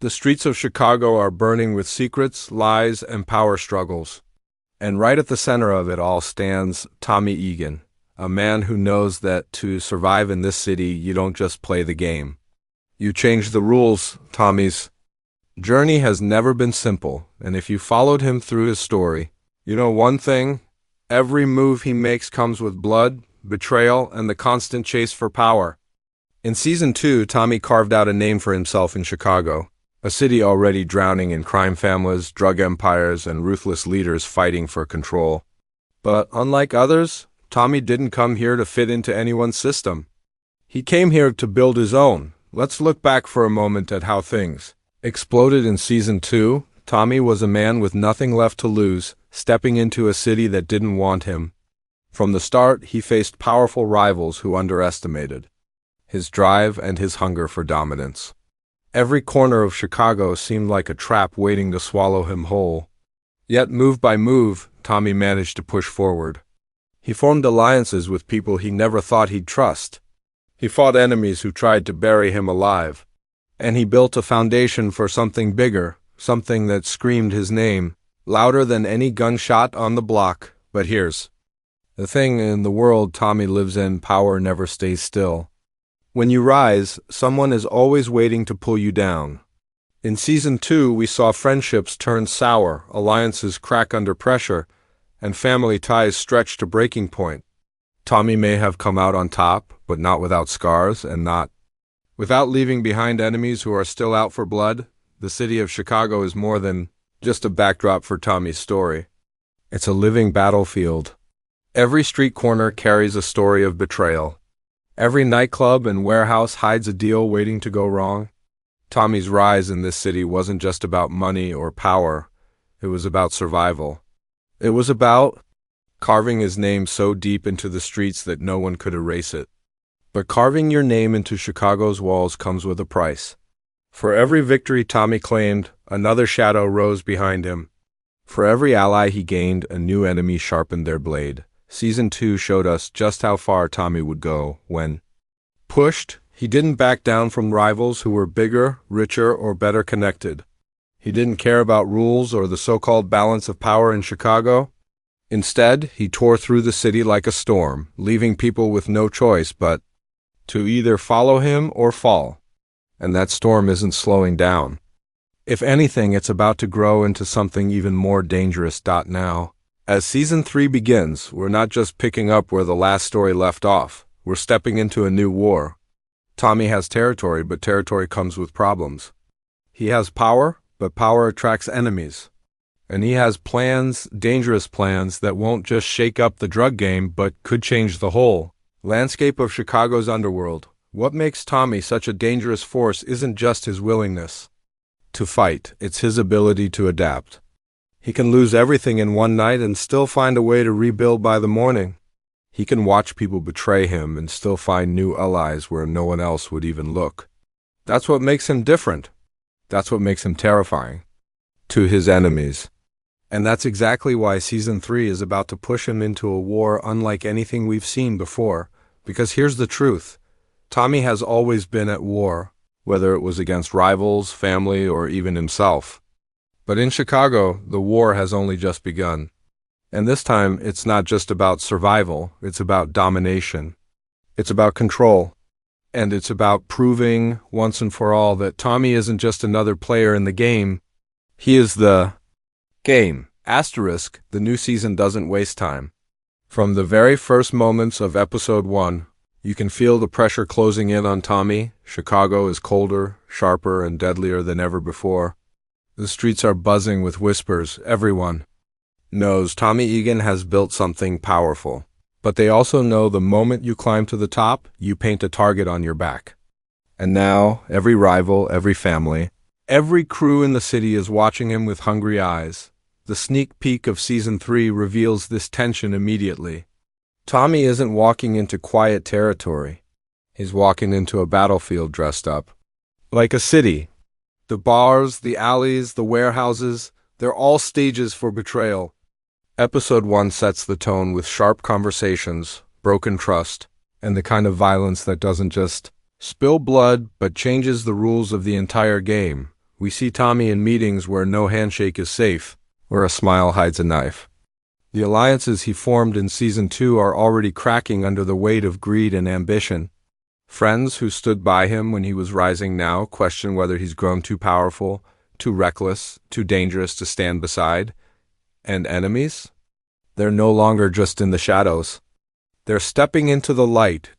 The streets of Chicago are burning with secrets, lies, and power struggles. And right at the center of it all stands Tommy Egan, a man who knows that to survive in this city, you don't just play the game. You change the rules. Tommy's journey has never been simple, and if you followed him through his story, you know one thing: every move he makes comes with blood, betrayal, and the constant chase for power. In Season 2, Tommy carved out a name for himself in Chicago, a city already drowning in crime families, drug empires, and ruthless leaders fighting for control. But unlike others, Tommy didn't come here to fit into anyone's system. He came here to build his own. Let's look back for a moment at how things exploded in Season 2. Tommy was a man with nothing left to lose, stepping into a city that didn't want him. From the start, he faced powerful rivals who underestimated his drive and his hunger for dominance. Every corner of Chicago seemed like a trap waiting to swallow him whole. Yet, move by move, Tommy managed to push forward. He formed alliances with people he never thought he'd trust. He fought enemies who tried to bury him alive. And he built a foundation for something bigger, something that screamed his name, louder than any gunshot on the block. But here's the thing: in the world Tommy lives in, power never stays still. When you rise, someone is always waiting to pull you down. In Season 2, we saw friendships turn sour, alliances crack under pressure, and family ties stretch to breaking point. Tommy may have come out on top, but not without scars and not without leaving behind enemies who are still out for blood. The city of Chicago is more than just a backdrop for Tommy's story. It's a living battlefield. Every street corner carries a story of betrayal. Every nightclub and warehouse hides a deal waiting to go wrong. Tommy's rise in this city wasn't just about money or power. It was about survival. It was about carving his name so deep into the streets that no one could erase it. But carving your name into Chicago's walls comes with a price. For every victory Tommy claimed, another shadow rose behind him. For every ally he gained, a new enemy sharpened their blade. Season 2 showed us just how far Tommy would go when pushed. He didn't back down from rivals who were bigger, richer, or better connected. He didn't care about rules or the so-called balance of power in Chicago. Instead, he tore through the city like a storm, leaving people with no choice but to either follow him or fall. And that storm isn't slowing down. If anything, it's about to grow into something even more dangerous. Now, as Season 3 begins, we're not just picking up where the last story left off. We're stepping into a new war. Tommy has territory, but territory comes with problems. He has power, but power attracts enemies. And he has plans, dangerous plans, that won't just shake up the drug game, but could change the whole landscape of Chicago's underworld. What makes Tommy such a dangerous force isn't just his willingness to fight, it's his ability to adapt. He can lose everything in one night and still find a way to rebuild by the morning. He can watch people betray him and still find new allies where no one else would even look. That's what makes him different. That's what makes him terrifying to his enemies. And that's exactly why Season 3 is about to push him into a war unlike anything we've seen before. Because here's the truth: Tommy has always been at war, whether it was against rivals, family, or even himself. But in Chicago, the war has only just begun. And this time, it's not just about survival, it's about domination. It's about control. And it's about proving, once and for all, that Tommy isn't just another player in the game. He is the game. Asterisk, the new season doesn't waste time. From the very first moments of Episode 1, you can feel the pressure closing in on Tommy. Chicago is colder, sharper, and deadlier than ever before. The streets are buzzing with whispers. Everyone knows Tommy Egan has built something powerful. But they also know the moment you climb to the top, you paint a target on your back. And now, every rival, every family, every crew in the city is watching him with hungry eyes. The sneak peek of Season 3 reveals this tension immediately. Tommy isn't walking into quiet territory. He's walking into a battlefield dressed up like a city. The bars, the alleys, the warehouses, they're all stages for betrayal. Episode 1 sets the tone with sharp conversations, broken trust, and the kind of violence that doesn't just spill blood but changes the rules of the entire game. We see Tommy in meetings where no handshake is safe, where a smile hides a knife. The alliances he formed in Season 2 are already cracking under the weight of greed and ambition. Friends who stood by him when he was rising now question whether he's grown too powerful, too reckless, too dangerous to stand beside. And enemies? They're no longer just in the shadows. They're stepping into the light,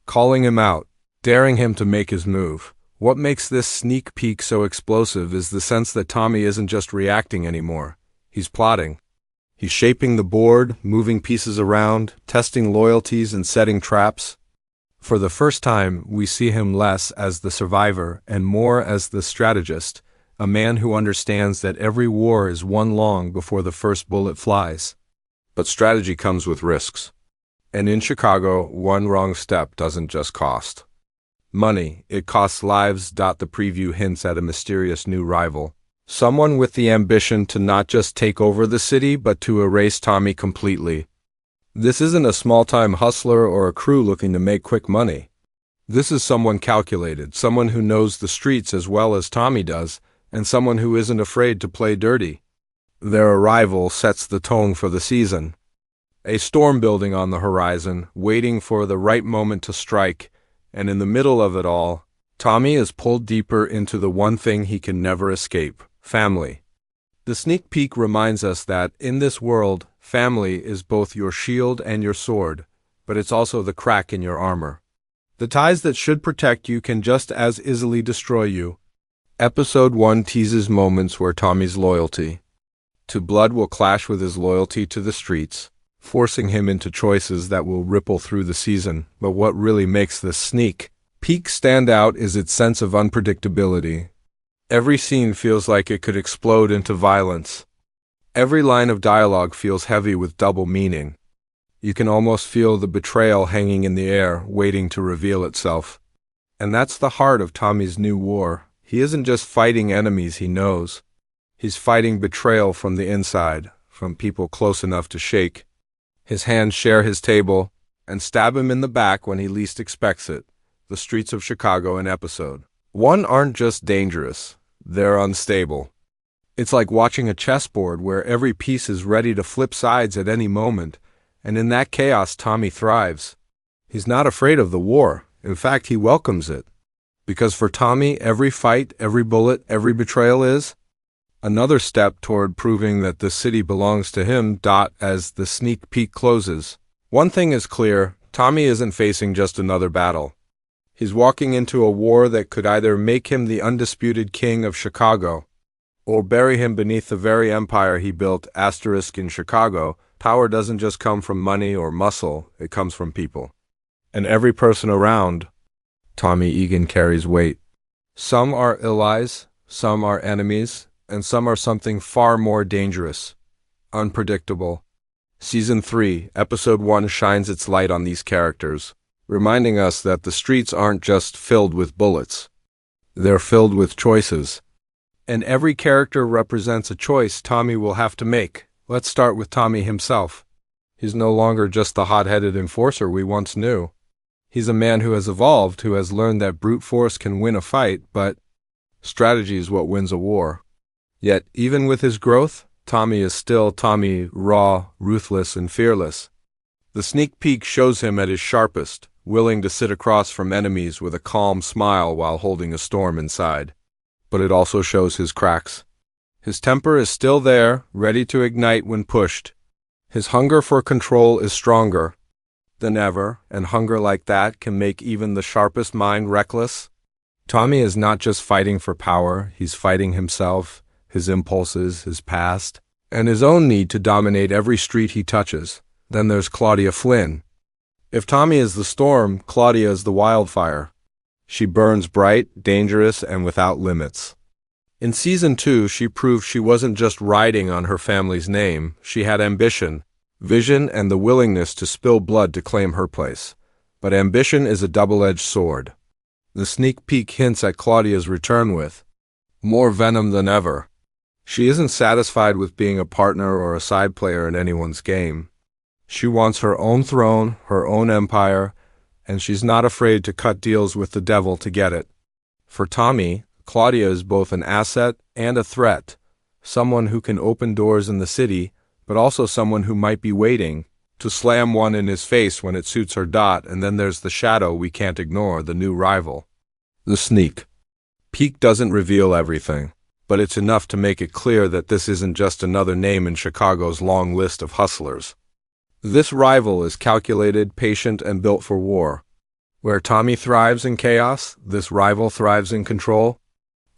calling him out, daring him to make his move. What makes this sneak peek so explosive is the sense that Tommy isn't just reacting anymore. He's plotting. He's shaping the board, moving pieces around, testing loyalties and setting traps. For the first time, we see him less as the survivor and more as the strategist, a man who understands that every war is won long before the first bullet flies. But strategy comes with risks. And in Chicago, one wrong step doesn't just cost money, it costs lives. The preview hints at a mysterious new rival. Someone with the ambition to not just take over the city, but to erase Tommy completely. This isn't a small-time hustler or a crew looking to make quick money. This is someone calculated, someone who knows the streets as well as Tommy does, and someone who isn't afraid to play dirty. Their arrival sets the tone for the season. A storm building on the horizon, waiting for the right moment to strike, and in the middle of it all, Tommy is pulled deeper into the one thing he can never escape: family. The sneak peek reminds us that, in this world, family is both your shield and your sword, but it's also the crack in your armor. The ties that should protect you can just as easily destroy you. Episode 1 teases moments where Tommy's loyalty to blood will clash with his loyalty to the streets, forcing him into choices that will ripple through the season. But what really makes this sneak peek stand out is its sense of unpredictability. Every scene feels like it could explode into violence. Every line of dialogue feels heavy with double meaning. You can almost feel the betrayal hanging in the air, waiting to reveal itself. And that's the heart of Tommy's new war. He isn't just fighting enemies he knows. He's fighting betrayal from the inside, from people close enough to shake his hands, share his table, and stab him in the back when he least expects it. The streets of Chicago in Episode 1 aren't just dangerous, they're unstable. It's like watching a chessboard where every piece is ready to flip sides at any moment, and in that chaos Tommy thrives. He's not afraid of the war. In fact, he welcomes it. Because for Tommy, every fight, every bullet, every betrayal is another step toward proving that the city belongs to him. As the sneak peek closes, one thing is clear: Tommy isn't facing just another battle. He's walking into a war that could either make him the undisputed king of Chicago, or bury him beneath the very empire he built. In Chicago, power doesn't just come from money or muscle, it comes from people. And every person around Tommy Egan carries weight. Some are allies, some are enemies, and some are something far more dangerous, unpredictable. Season 3, Episode 1 shines its light on these characters, reminding us that the streets aren't just filled with bullets. They're filled with choices. And every character represents a choice Tommy will have to make. Let's start with Tommy himself. He's no longer just the hot-headed enforcer we once knew. He's a man who has evolved, who has learned that brute force can win a fight, but strategy is what wins a war. Yet, even with his growth, Tommy is still Tommy, raw, ruthless, and fearless. The sneak peek shows him at his sharpest, willing to sit across from enemies with a calm smile while holding a storm inside. But it also shows his cracks. His temper is still there, ready to ignite when pushed. His hunger for control is stronger than ever, and hunger like that can make even the sharpest mind reckless. Tommy is not just fighting for power, he's fighting himself, his impulses, his past, and his own need to dominate every street he touches. Then there's Claudia Flynn. If Tommy is the storm, Claudia is the wildfire. She burns bright, dangerous, and without limits. In Season 2, she proved she wasn't just riding on her family's name. She had ambition, vision, and the willingness to spill blood to claim her place. But ambition is a double-edged sword. The sneak peek hints at Claudia's return with more venom than ever. She isn't satisfied with being a partner or a side player in anyone's game. She wants her own throne, her own empire, and she's not afraid to cut deals with the devil to get it. For Tommy, Claudia is both an asset and a threat, someone who can open doors in the city, but also someone who might be waiting to slam one in his face when it suits her dot. And then there's the shadow we can't ignore, the new rival. The sneak peek doesn't reveal everything, but it's enough to make it clear that this isn't just another name in Chicago's long list of hustlers. This rival is calculated, patient, and built for war. Where Tommy thrives in chaos, this rival thrives in control.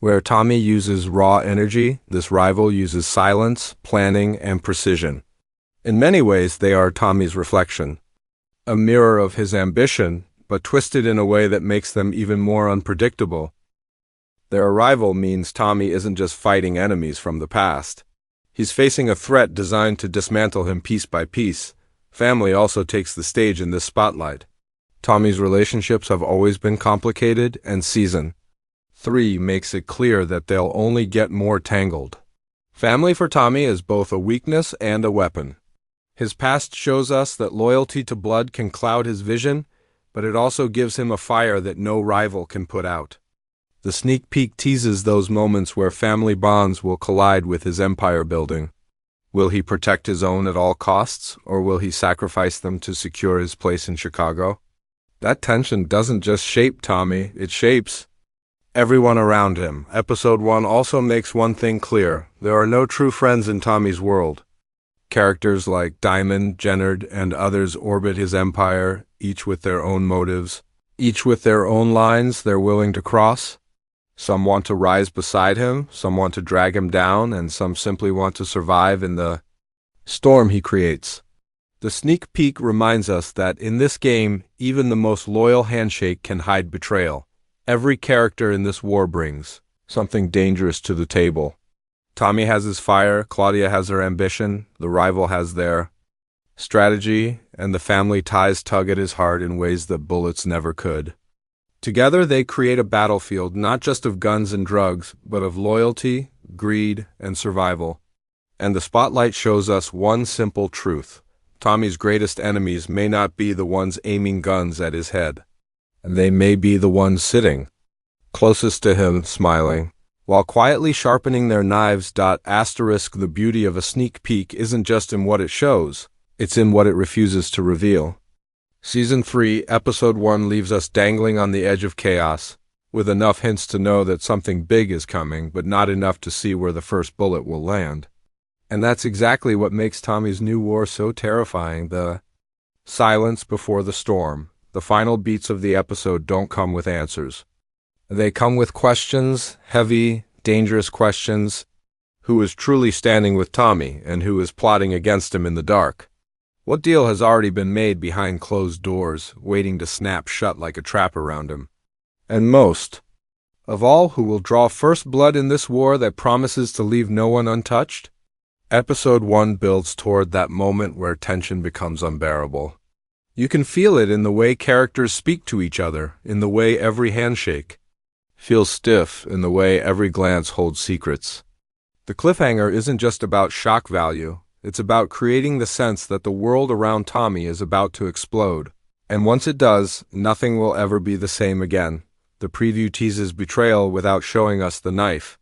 Where Tommy uses raw energy, this rival uses silence, planning, and precision. In many ways, they are Tommy's reflection, a mirror of his ambition, but twisted in a way that makes them even more unpredictable. Their arrival means Tommy isn't just fighting enemies from the past. He's facing a threat designed to dismantle him piece by piece. Family also takes the stage in this spotlight. Tommy's relationships have always been complicated, and Season 3 makes it clear that they'll only get more tangled. Family for Tommy is both a weakness and a weapon. His past shows us that loyalty to blood can cloud his vision, but it also gives him a fire that no rival can put out. The sneak peek teases those moments where family bonds will collide with his empire building. Will he protect his own at all costs, or will he sacrifice them to secure his place in Chicago? That tension doesn't just shape Tommy, it shapes everyone around him. Episode 1 also makes one thing clear: there are no true friends in Tommy's world. Characters like Diamond, Jennard, and others orbit his empire, each with their own motives, each with their own lines they're willing to cross. Some want to rise beside him, some want to drag him down, and some simply want to survive in the storm he creates. The sneak peek reminds us that in this game, even the most loyal handshake can hide betrayal. Every character in this war brings something dangerous to the table. Tommy has his fire, Claudia has her ambition, the rival has their strategy, and the family ties tug at his heart in ways that bullets never could. Together they create a battlefield not just of guns and drugs, but of loyalty, greed, and survival. And the spotlight shows us one simple truth: Tommy's greatest enemies may not be the ones aiming guns at his head. They may be the ones sitting closest to him, smiling, while quietly sharpening their knives. The beauty of a sneak peek isn't just in what it shows, it's in what it refuses to reveal. Season 3, Episode 1 leaves us dangling on the edge of chaos, with enough hints to know that something big is coming, but not enough to see where the first bullet will land. And that's exactly what makes Tommy's new war so terrifying: the silence before the storm. The final beats of the episode don't come with answers. They come with questions, heavy, dangerous questions. Who is truly standing with Tommy, and who is plotting against him in the dark? What deal has already been made behind closed doors, waiting to snap shut like a trap around him? And most of all, who will draw first blood in this war that promises to leave no one untouched? Episode 1 builds toward that moment where tension becomes unbearable. You can feel it in the way characters speak to each other, in the way every handshake feels stiff, in the way every glance holds secrets. The cliffhanger isn't just about shock value. It's about creating the sense that the world around Tommy is about to explode. And once it does, nothing will ever be the same again. The preview teases betrayal without showing us the knife.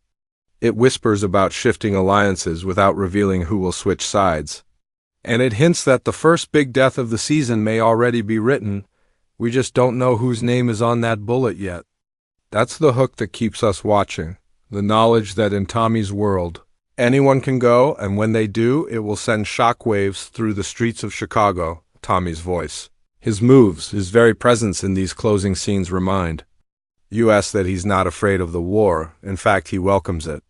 It whispers about shifting alliances without revealing who will switch sides. And it hints that the first big death of the season may already be written. We just don't know whose name is on that bullet yet. That's the hook that keeps us watching. The knowledge that in Tommy's world, anyone can go, and when they do, it will send shockwaves through the streets of Chicago. Tommy's voice, his moves, his very presence in these closing scenes remind us that he's not afraid of the war. In fact, he welcomes it.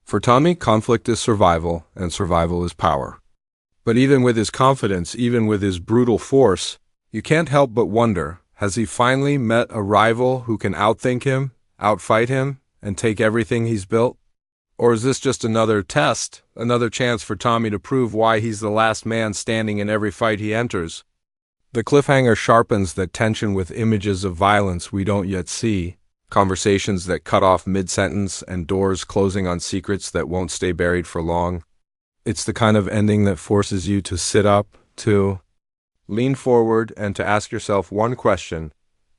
For Tommy, conflict is survival, and survival is power. But even with his confidence, even with his brutal force, you can't help but wonder, has he finally met a rival who can outthink him, outfight him, and take everything he's built? Or is this just another test, another chance for Tommy to prove why he's the last man standing in every fight he enters? The cliffhanger sharpens that tension with images of violence we don't yet see, conversations that cut off mid-sentence, and doors closing on secrets that won't stay buried for long. It's the kind of ending that forces you to sit up, to lean forward, and to ask yourself one question.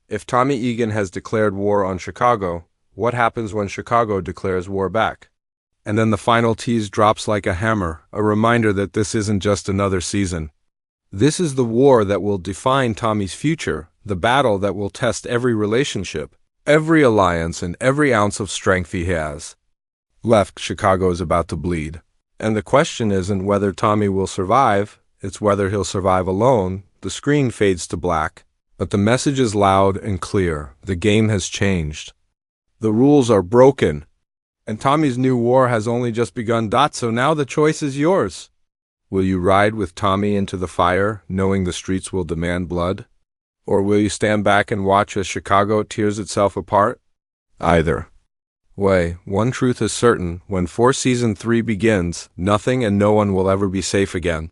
If Tommy Egan has declared war on Chicago, What happens when Chicago declares war back? And then the final tease drops like a hammer, a reminder that this isn't just another season. This is the war that will define Tommy's future, the battle that will test every relationship, every alliance, and every ounce of strength he has. Left, Chicago is about to bleed. And the question isn't whether Tommy will survive, it's whether he'll survive alone. The screen fades to black, but the message is loud and clear. The game has changed. The rules are broken, and Tommy's new war has only just begun. So now the choice is yours. Will you ride with Tommy into the fire, knowing the streets will demand blood? Or will you stand back and watch as Chicago tears itself apart? Either way, one truth is certain: when Season 3 begins, nothing and no one will ever be safe again.